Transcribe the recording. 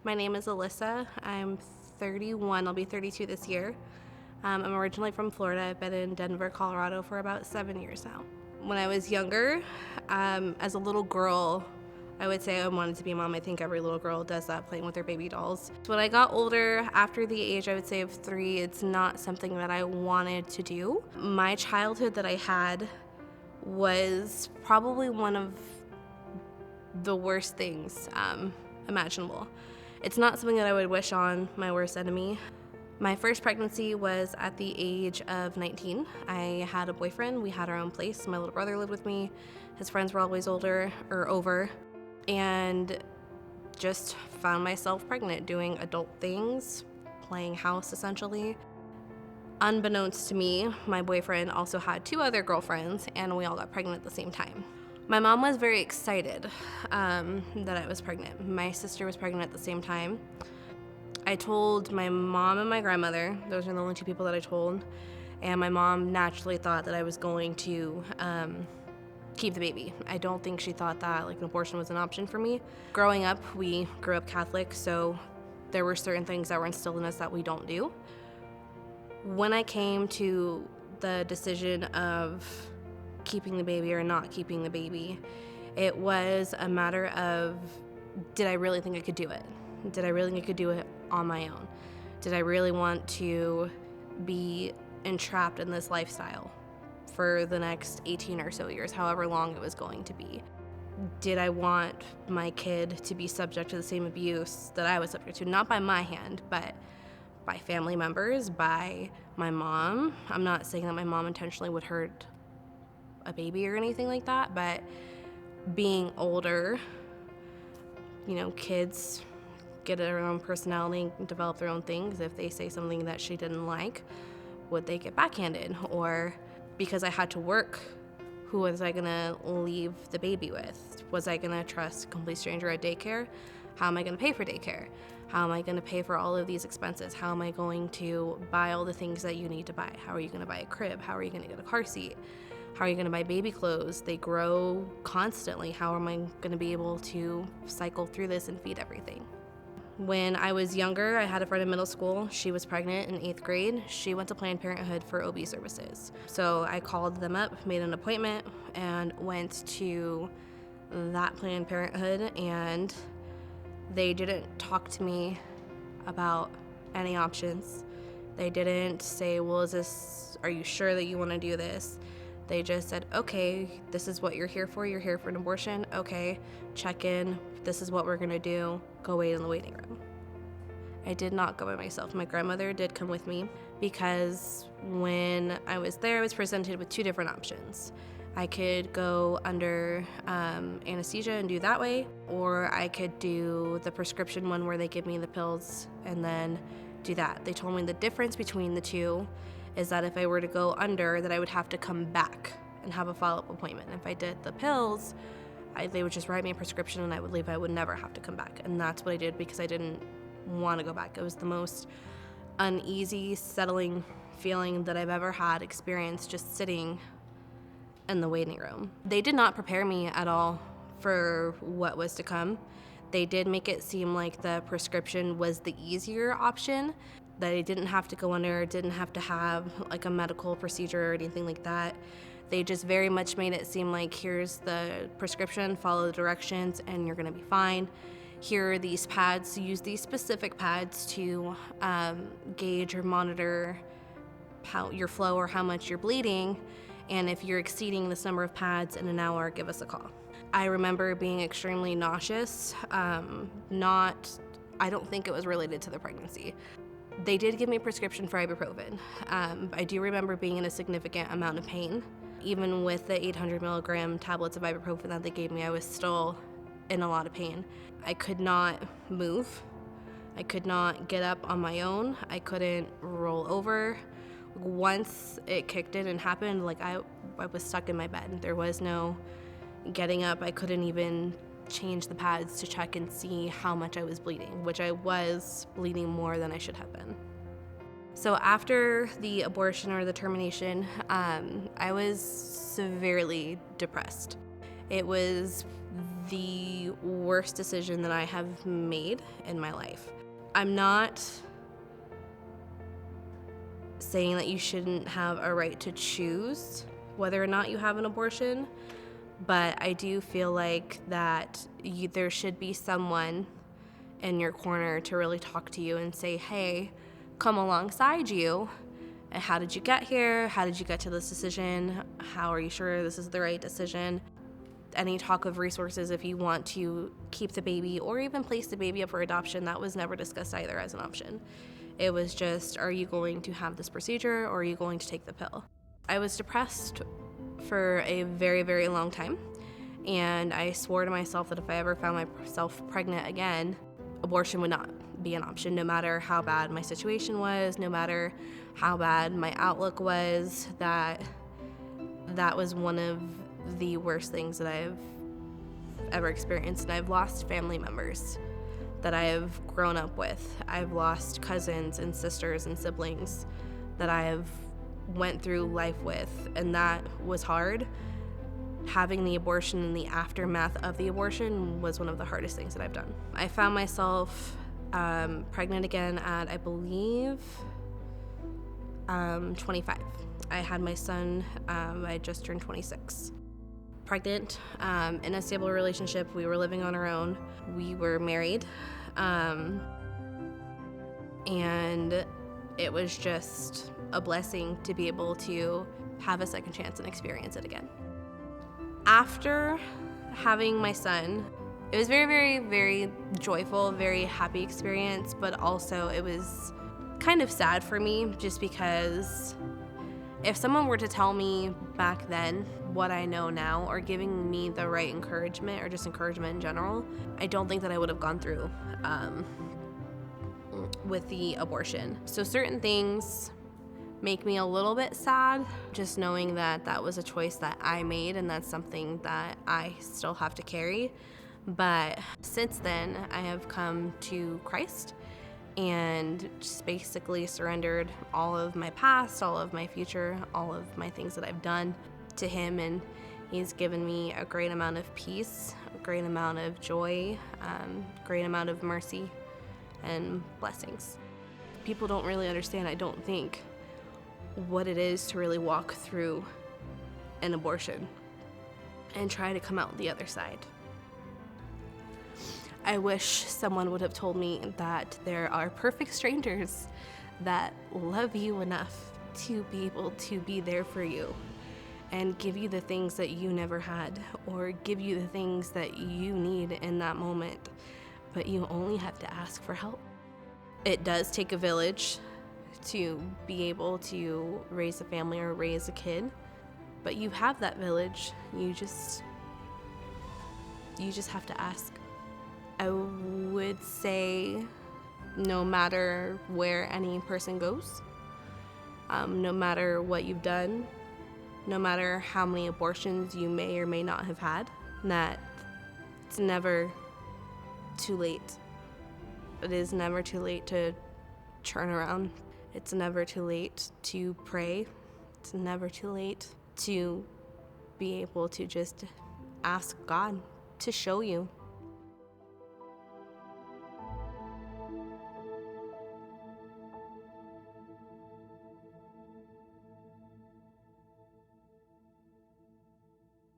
My name is Elyssa. I'm 31. I'll be 32 this year. I'm originally from Florida. I've been in Denver, Colorado for about 7 years now. When I was younger, as a little girl, I would say I wanted to be a mom. I think every little girl does that, playing with their baby dolls. When I got older, after the age, I would say, of 3, it's not something that I wanted to do. My childhood that I had was probably one of the worst things imaginable. It's not something that I would wish on my worst enemy. My first pregnancy was at the age of 19. I had a boyfriend. We had our own place. My little brother lived with me. His friends were always older or over. And just found myself pregnant, doing adult things, playing house essentially. Unbeknownst to me, my boyfriend also had 2 other girlfriends, and we all got pregnant at the same time. My mom was very excited that I was pregnant. My sister was pregnant at the same time. I told my mom and my grandmother. Those are the only 2 people that I told. And my mom naturally thought that I was going to keep the baby. I don't think she thought that an abortion was an option for me. Growing up, we grew up Catholic, so there were certain things that were instilled in us that we don't do. When I came to the decision of keeping the baby or not keeping the baby, it was a matter of, did I really think I could do it? Did I really think I could do it on my own? Did I really want to be entrapped in this lifestyle for the next 18 or so years, however long it was going to be? Did I want my kid to be subject to the same abuse that I was subject to? Not by my hand, but by family members, by my mom. I'm not saying that my mom intentionally would hurt a baby or anything like that, but being older, kids get their own personality, develop their own things. If they say something that she didn't like, would they get backhanded? Or because I had to work, who was I gonna leave the baby with? Was I gonna trust a complete stranger at daycare? How am I gonna pay for daycare? How am I gonna pay for all of these expenses? How am I going to buy all the things that you need to buy? How are you gonna buy a crib? How are you gonna get a car seat? How are you gonna buy baby clothes? They grow constantly. How am I gonna be able to cycle through this and feed everything? When I was younger, I had a friend in middle school. She was pregnant in 8th grade. She went to Planned Parenthood for OB services. So I called them up, made an appointment, and went to that Planned Parenthood, and they didn't talk to me about any options. They didn't say, well, are you sure that you want to do this? They just said, okay, this is what you're here for. You're here for an abortion. Okay, check in. This is what we're gonna do. Go wait in the waiting room. I did not go by myself. My grandmother did come with me because when I was there, I was presented with 2 different options. I could go under anesthesia and do that way, or I could do the prescription one where they give me the pills and then do that. They told me the difference between the 2 is that if I were to go under, that I would have to come back and have a follow-up appointment. If I did the pills, they would just write me a prescription and I would leave. I would never have to come back. And that's what I did because I didn't want to go back. It was the most uneasy, settling feeling that I've ever had experienced just sitting in the waiting room. They did not prepare me at all for what was to come. They did make it seem like the prescription was the easier option, that I didn't have to go under, didn't have to have a medical procedure or anything like that. They just very much made it seem like, here's the prescription, follow the directions, and you're gonna be fine. Here are these pads, use these specific pads to gauge or monitor your flow or how much you're bleeding, and if you're exceeding this number of pads in an hour, give us a call. I remember being extremely nauseous. I don't think it was related to the pregnancy. They did give me a prescription for ibuprofen. I do remember being in a significant amount of pain. Even with the 800 milligram tablets of ibuprofen that they gave me, I was still in a lot of pain. I could not move. I could not get up on my own. I couldn't roll over. Once it kicked in and happened, I was stuck in my bed. There was no getting up. I couldn't even change the pads to check and see how much I was bleeding, which I was bleeding more than I should have been. So after the abortion or the termination, I was severely depressed. It was the worst decision that I have made in my life. I'm not saying that you shouldn't have a right to choose whether or not you have an abortion, but I do feel like that there should be someone in your corner to really talk to you and say, hey, come alongside you. And how did you get here? How did you get to this decision? How are you sure this is the right decision? Any talk of resources if you want to keep the baby or even place the baby up for adoption, that was never discussed either as an option. It was just, are you going to have this procedure or are you going to take the pill? I was depressed for a very, very long time, and I swore to myself that if I ever found myself pregnant again, abortion would not be an option, no matter how bad my situation was, no matter how bad my outlook was. That was one of the worst things that I've ever experienced. And I've lost family members that I have grown up with. I've lost cousins and sisters and siblings that I have went through life with, and that was hard. Having the abortion and the aftermath of the abortion was one of the hardest things that I've done. I found myself pregnant again at, I believe, 25. I had my son, I just turned 26. Pregnant, in a stable relationship. We were living on our own. We were married. And it was just a blessing to be able to have a second chance and experience it again. After having my son, it was very, very, very joyful, very happy experience, but also it was kind of sad for me, just because if someone were to tell me back then what I know now, or giving me the right encouragement, or just encouragement in general, I don't think that I would have gone through with the abortion. So certain things make me a little bit sad, just knowing that that was a choice that I made, and that's something that I still have to carry. But since then, I have come to Christ and just basically surrendered all of my past, all of my future, all of my things that I've done to Him, and He's given me a great amount of peace, a great amount of joy, great amount of mercy and blessings. People don't really understand, I don't think, what it is to really walk through an abortion and try to come out the other side. I wish someone would have told me that there are perfect strangers that love you enough to be able to be there for you and give you the things that you never had, or give you the things that you need in that moment, but you only have to ask for help. It does take a village to be able to raise a family or raise a kid, but you have that village. You just have to ask. I would say no matter where any person goes, no matter what you've done, no matter how many abortions you may or may not have had, that it's never too late. It is never too late to turn around. It's never too late to pray. It's never too late to be able to just ask God to show you